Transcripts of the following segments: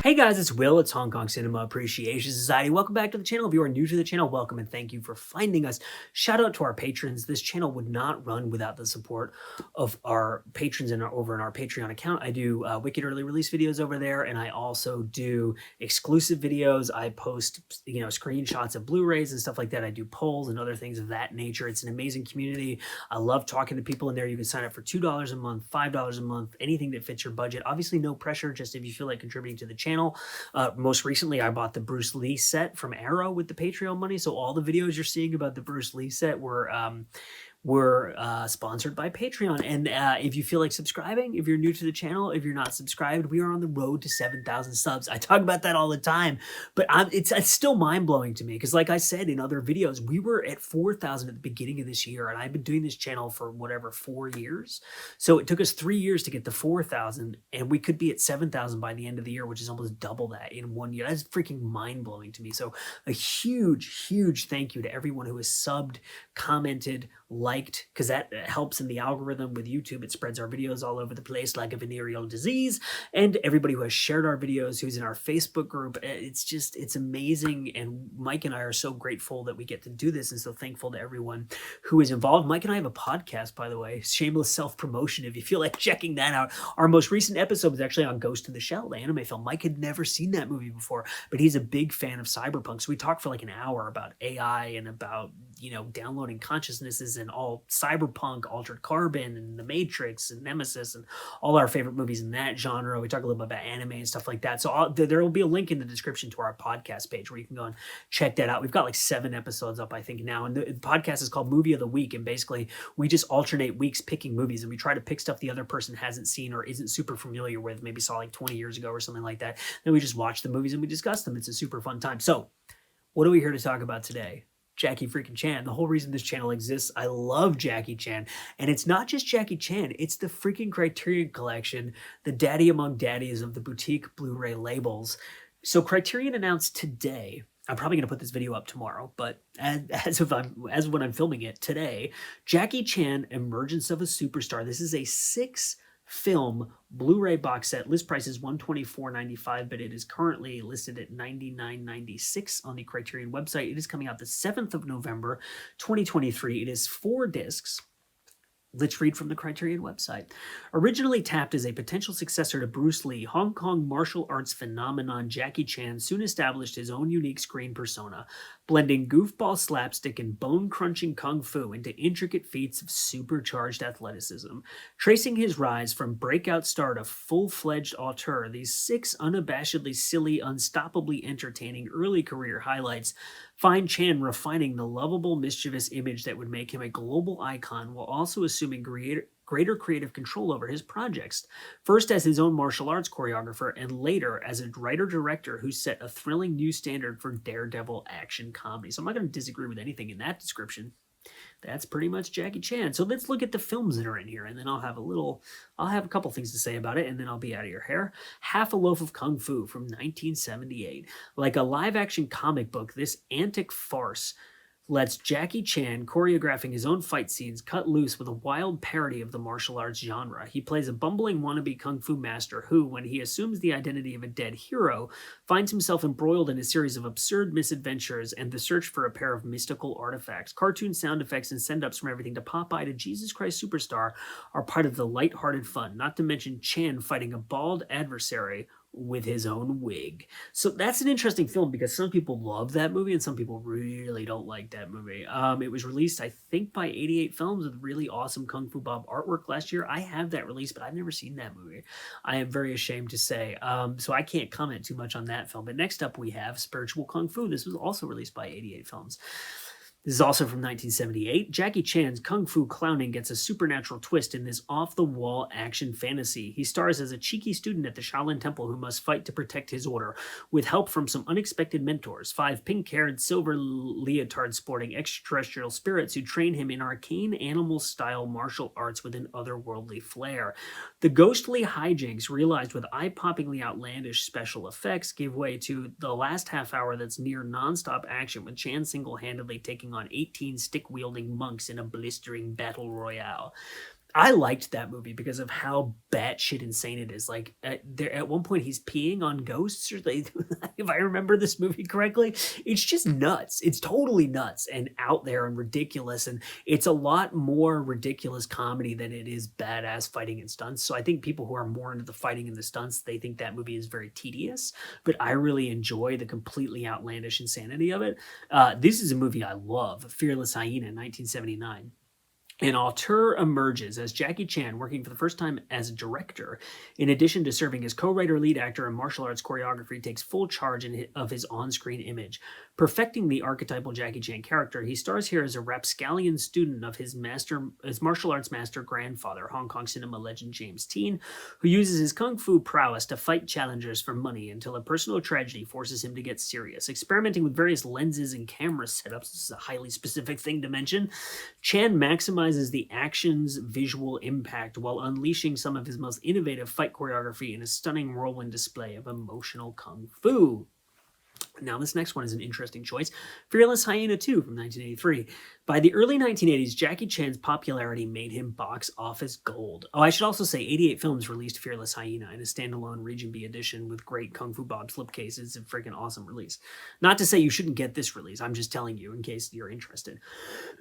Hey guys, it's Will. It's Hong Kong Cinema Appreciation Society. Welcome back to the channel. If you are new to the channel, welcome and thank you for finding us. Shout out to our patrons. This channel would not run without the support of our patrons over in our Patreon account. I do wicked early release videos over there, and I also do exclusive videos. I post, screenshots of Blu-rays and stuff like that. I do polls and other things of that nature. It's an amazing community. I love talking to people in there. You can sign up for $2 a month, $5 a month, anything that fits your budget. Obviously, no pressure, just if you feel like contributing to the channel. Most recently, I bought the Bruce Lee set from Arrow with the Patreon money. So all the videos you're seeing about the Bruce Lee set were sponsored by Patreon. And if you feel like subscribing, if you're new to the channel, if you're not subscribed, we are on the road to 7,000 subs. I talk about that all the time, but it's still mind-blowing to me because, like I said in other videos, we were at 4,000 at the beginning of this year, and I've been doing this channel for whatever, 4 years. So it took us 3 years to get to 4,000, and we could be at 7,000 by the end of the year, which is almost double that in 1 year. That's freaking mind-blowing to me. So a huge, huge thank you to everyone who has subbed, commented, liked, because that helps in the algorithm with YouTube. It spreads our videos all over the place like a venereal disease. And everybody who has shared our videos, who's in our Facebook group, it's amazing. And Mike and I are so grateful that we get to do this, and so thankful to everyone who is involved. Mike and I have a podcast, by the way, shameless self-promotion if you feel like checking that out. Our most recent episode was actually on Ghost in the Shell, the anime film. Mike had never seen that movie before, but he's a big fan of cyberpunk. So we talked for like an hour about AI and about, downloading consciousnesses and all cyberpunk, Altered Carbon, and The Matrix, and Nemesis, and all our favorite movies in that genre. We talk a little bit about anime and stuff like that. So there will be a link in the description to our podcast page where you can go and check that out. We've got like 7 episodes up, I think, now. And the podcast is called Movie of the Week. And basically, we just alternate weeks picking movies, and we try to pick stuff the other person hasn't seen or isn't super familiar with, maybe saw like 20 years ago or something like that. Then we just watch the movies and we discuss them. It's a super fun time. So what are we here to talk about today? Jackie freaking Chan. The whole reason this channel exists, I love Jackie Chan. And it's not just Jackie Chan, it's the freaking Criterion collection, the daddy among daddies of the boutique Blu-ray labels. So Criterion announced today, I'm probably going to put this video up tomorrow, but as when I'm filming it today, Jackie Chan, Emergence of a Superstar. This is a 6-film Blu-ray box set. List price is $124.95, but it is currently listed at $99.96 on the Criterion website. It is coming out the 7th of November, 2023. It is 4 discs. Let's read from the Criterion website. Originally tapped as a potential successor to Bruce Lee, Hong Kong martial arts phenomenon Jackie Chan soon established his own unique screen persona, blending goofball slapstick and bone-crunching kung fu into intricate feats of supercharged athleticism. Tracing his rise from breakout star to full-fledged auteur, these 6 unabashedly silly, unstoppably entertaining early career highlights find Chan refining the lovable, mischievous image that would make him a global icon while also assuming greater creative control over his projects, first as his own martial arts choreographer and later as a writer-director who set a thrilling new standard for daredevil action comedy. So I'm not going to disagree with anything in that description. That's pretty much Jackie Chan. So let's look at the films that are in here, and then I'll have a couple things to say about it, and then I'll be out of your hair. Half a Loaf of Kung Fu from 1978. Like a live-action comic book, this antic farce lets Jackie Chan, choreographing his own fight scenes, cut loose with a wild parody of the martial arts genre. He plays a bumbling wannabe kung fu master who, when he assumes the identity of a dead hero, finds himself embroiled in a series of absurd misadventures and the search for a pair of mystical artifacts. Cartoon sound effects and send-ups from everything to Popeye to Jesus Christ Superstar are part of the light-hearted fun, not to mention Chan fighting a bald adversary with his own wig. So that's an interesting film because some people love that movie and some people really don't like that movie. It was released, I think, by 88 Films with really awesome Kung Fu Bob artwork last year. I have that release, but I've never seen that movie. I am very ashamed to say. So I can't comment too much on that film. But next up we have Spiritual Kung Fu. This was also released by 88 Films. This is also from 1978. Jackie Chan's kung fu clowning gets a supernatural twist in this off-the-wall action fantasy. He stars as a cheeky student at the Shaolin Temple who must fight to protect his order, with help from some unexpected mentors, 5 pink-haired, silver leotard-sporting extraterrestrial spirits who train him in arcane animal-style martial arts with an otherworldly flair. The ghostly hijinks, realized with eye-poppingly outlandish special effects, give way to the last half hour that's near non-stop action, with Chan single-handedly taking on 18 stick-wielding monks in a blistering battle royale. I liked that movie because of how batshit insane it is. Like at one point, he's peeing on ghosts, or they, if I remember this movie correctly, it's just nuts. It's totally nuts and out there and ridiculous, and it's a lot more ridiculous comedy than it is badass fighting and stunts. So I think people who are more into the fighting and the stunts, they think that movie is very tedious. But I really enjoy the completely outlandish insanity of it. This is a movie I love, Fearless Hyena, 1979. An auteur emerges as Jackie Chan, working for the first time as a director. In addition to serving as co-writer, lead actor, and martial arts choreography, takes full charge of his on-screen image. Perfecting the archetypal Jackie Chan character, he stars here as a rapscallion student of his martial arts master grandfather, Hong Kong cinema legend James Teen, who uses his kung fu prowess to fight challengers for money until a personal tragedy forces him to get serious. Experimenting with various lenses and camera setups, this is a highly specific thing to mention, Chan maximizes the action's visual impact while unleashing some of his most innovative fight choreography in a stunning whirlwind display of emotional kung fu. Now, this next one is an interesting choice. Fearless Hyena 2 from 1983. By the early 1980s, Jackie Chan's popularity made him box office gold. Oh, I should also say 88 Films released Fearless Hyena in a standalone Region B edition with great Kung Fu Bob slipcase. It's a freaking awesome release. Not to say you shouldn't get this release. I'm just telling you in case you're interested.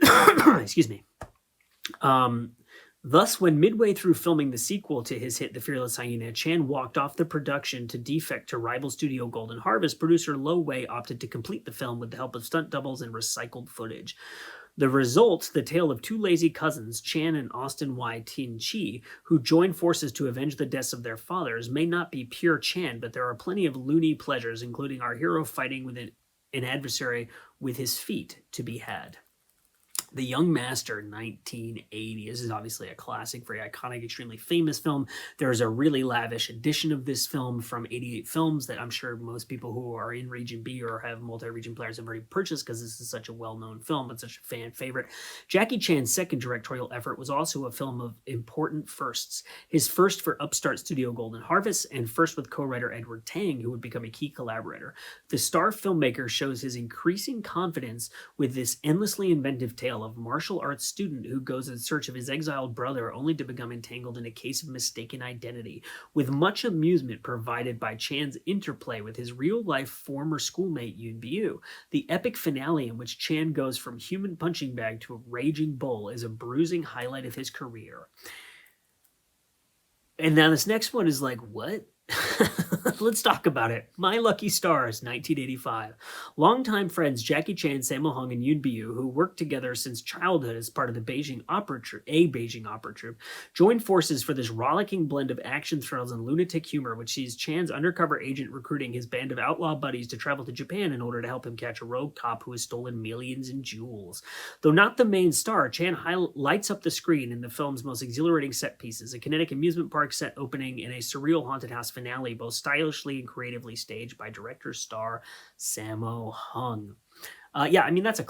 Excuse me. Thus, when midway through filming the sequel to his hit The Fearless Hyena, Chan walked off the production to defect to rival studio Golden Harvest, producer Lo Wei opted to complete the film with the help of stunt doubles and recycled footage. The result, the tale of two lazy cousins, Chan and Austin Y. Tin Chi, who join forces to avenge the deaths of their fathers, may not be pure Chan, but there are plenty of loony pleasures, including our hero fighting with an adversary with his feet, to be had. The Young Master, 1980. This is obviously a classic, very iconic, extremely famous film. There's a really lavish edition of this film from 88 Films that I'm sure most people who are in Region B or have multi-region players have already purchased because this is such a well-known film. It's such a fan favorite. Jackie Chan's second directorial effort was also a film of important firsts. His first for upstart studio Golden Harvest and first with co-writer Edward Tang, who would become a key collaborator. The star filmmaker shows his increasing confidence with this endlessly inventive tale of martial arts student who goes in search of his exiled brother only to become entangled in a case of mistaken identity, with much amusement provided by Chan's interplay with his real-life former schoolmate Yoon Biu. The epic finale in which Chan goes from human punching bag to a raging bull is a bruising highlight of his career. And now this next one is like, what? Let's talk about it. My Lucky Stars, 1985. Longtime friends Jackie Chan, Sammo Hung, and Yoon Biu, who worked together since childhood as part of the Beijing opera troupe, joined forces for this rollicking blend of action thrills and lunatic humor, which sees Chan's undercover agent recruiting his band of outlaw buddies to travel to Japan in order to help him catch a rogue cop who has stolen millions in jewels. Though not the main star, Chan lights up the screen in the film's most exhilarating set pieces, a kinetic amusement park set opening and a surreal haunted house finale, both stylishly and creatively staged by director star Sammo Hung. Yeah, I mean, that's a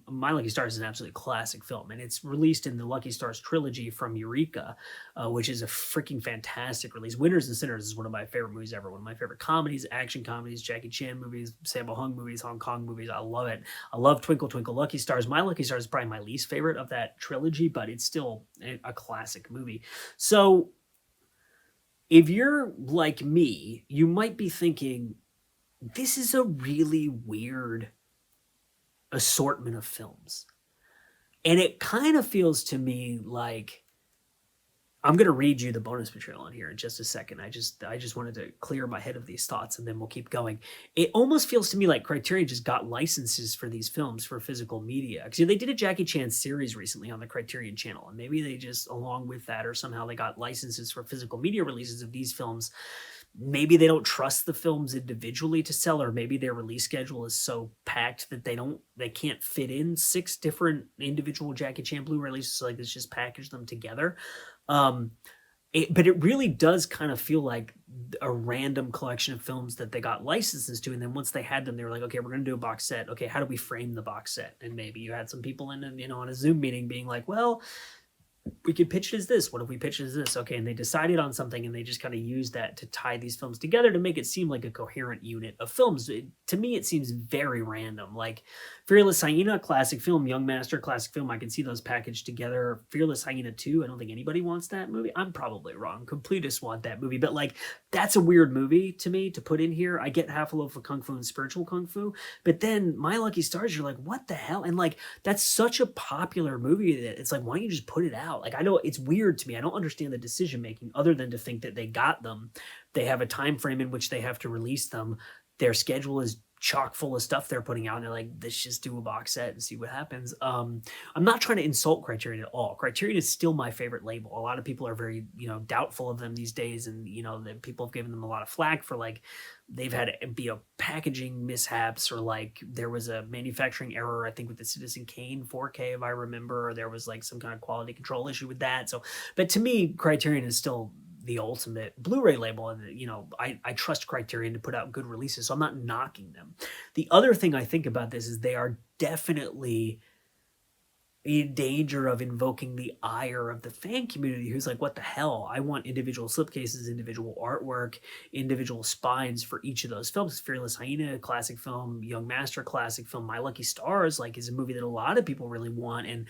My Lucky Stars is an absolutely classic film, and it's released in the Lucky Stars trilogy from Eureka, which is a freaking fantastic release. Winners and Sinners is one of my favorite movies ever. One of my favorite comedies, action comedies, Jackie Chan movies, Sammo Hung movies, Hong Kong movies. I love it. I love Twinkle Twinkle Lucky Stars. My Lucky Stars is probably my least favorite of that trilogy, but it's still a classic movie. So if you're like me, you might be thinking, this is a really weird assortment of films. And it kind of feels to me like, I'm going to read you the bonus material on here in just a second. I just wanted to clear my head of these thoughts and then we'll keep going. It almost feels to me like Criterion just got licenses for these films for physical media. Because they did a Jackie Chan series recently on the Criterion channel. And maybe they just, along with that, or somehow they got licenses for physical media releases of these films. Maybe they don't trust the films individually to sell, or maybe their release schedule is so packed that they can't fit in 6 different individual Jackie Chan Blu-ray releases. So like, let's just package them together. But it really does kind of feel like a random collection of films that they got licenses to, and then once they had them, they were like, okay, we're going to do a box set. Okay, how do we frame the box set? And maybe you had some people in, on a Zoom meeting being like, well, we could pitch it as this. What if we pitch it as this? Okay, and they decided on something, and they just kind of used that to tie these films together to make it seem like a coherent unit of films. To me, it seems very random. Like Fearless Hyena, classic film. Young Master, classic film. I can see those packaged together. Fearless Hyena 2, I don't think anybody wants that movie. I'm probably wrong. Completists want that movie, but like that's a weird movie to me to put in here. I get Half a Loaf of Kung Fu and Spiritual Kung Fu, but then My Lucky Stars, you're like, what the hell? And like that's such a popular movie that it's like, why don't you just put it out? Like I know it's weird to me. I don't understand the decision making other than to think that they got them. They have a time frame in which they have to release them. Their schedule is chock full of stuff they're putting out, and they're like, let's just do a box set and see what happens. I'm not trying to insult Criterion at all. Criterion is still my favorite label. A lot of people are very, doubtful of them these days, and people have given them a lot of flack for like they've had packaging mishaps, or like there was a manufacturing error, I think with the Citizen Kane 4K, if I remember, or there was like some kind of quality control issue with that. So, but to me, Criterion is still the ultimate Blu-ray label, and I trust Criterion to put out good releases, so I'm not knocking them. The other thing I think about this is they are definitely in danger of invoking the ire of the fan community, who's like, what the hell? I want individual slipcases, individual artwork, individual spines for each of those films. Fearless Hyena, classic film. Young Master, classic film. My Lucky Stars, like, is a movie that a lot of people really want. And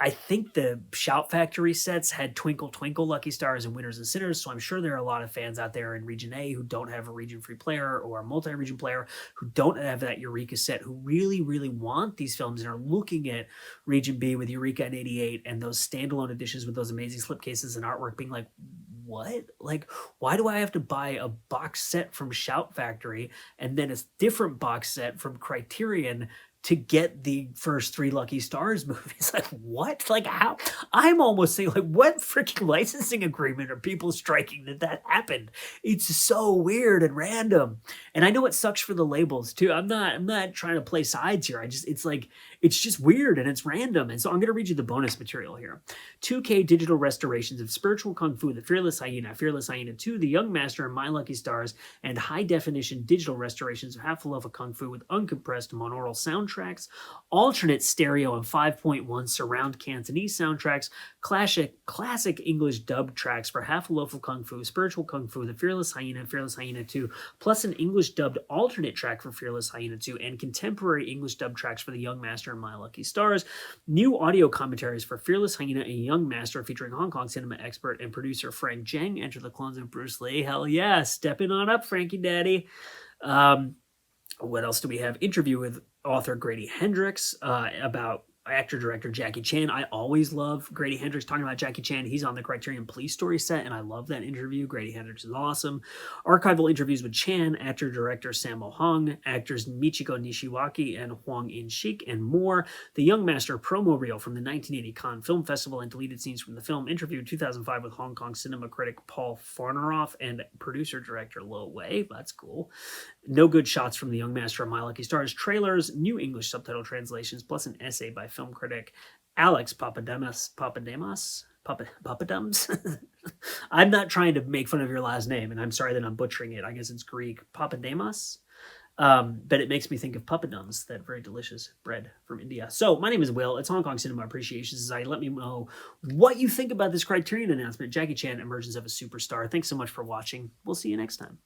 I think the Shout Factory sets had Twinkle Twinkle Lucky Stars and Winners and Sinners, so I'm sure there are a lot of fans out there in Region A who don't have a region-free player or a multi-region player, who don't have that Eureka set, who really, really want these films and are looking at Region B with Eureka and 88 and those standalone editions with those amazing slipcases and artwork, being like, what? Like, why do I have to buy a box set from Shout Factory and then a different box set from Criterion to get the first 3 Lucky Stars movies? Like, what? Like, how? I'm almost saying, like, what freaking licensing agreement are people striking that happened? It's so weird and random. And I know it sucks for the labels too. I'm not trying to play sides here. It's just weird and it's random. And so I'm going to read you the bonus material here. 2K digital restorations of Spiritual Kung Fu, The Fearless Hyena, Fearless Hyena 2, The Young Master, and My Lucky Stars, and high definition digital restorations of Half a Loaf of Kung Fu with uncompressed monaural soundtracks, alternate stereo and 5.1 surround Cantonese soundtracks, classic English dub tracks for Half a Loaf of Kung Fu, Spiritual Kung Fu, The Fearless Hyena 2, plus an English dubbed alternate track for Fearless Hyena 2, and contemporary English dub tracks for The Young Master and My Lucky Stars. New audio commentaries for Fearless Hyena and Young Master featuring Hong Kong cinema expert and producer Frank Zheng. Enter the clones of Bruce Lee. Hell yeah, stepping on up, Frankie Daddy. What else do we have? Interview with author Grady Hendrix about actor-director Jackie Chan. I always love Grady Hendrix talking about Jackie Chan. He's on the Criterion Police Story set, and I love that interview. Grady Hendrix is awesome. Archival interviews with Chan, actor-director Sammo Hung, actors Michiko Nishiwaki and Huang In-shik, and more. The Young Master promo reel from the 1980 Cannes Film Festival and deleted scenes from the film. Interview in 2005 with Hong Kong cinema critic Paul Farneroff and producer-director Lo Wei. That's cool. No good shots from The Young Master and My Lucky Stars. Trailers, new English subtitle translations, plus an essay by film critic Alex Papademos. I'm not trying to make fun of your last name, and I'm sorry that I'm butchering it. I guess it's Greek. Papademos. But it makes me think of papadums, that very delicious bread from India. So my name is Will. It's Hong Kong Cinema Appreciation Society. Let me know what you think about this Criterion announcement. Jackie Chan, Emergence of a Superstar. Thanks so much for watching. We'll see you next time.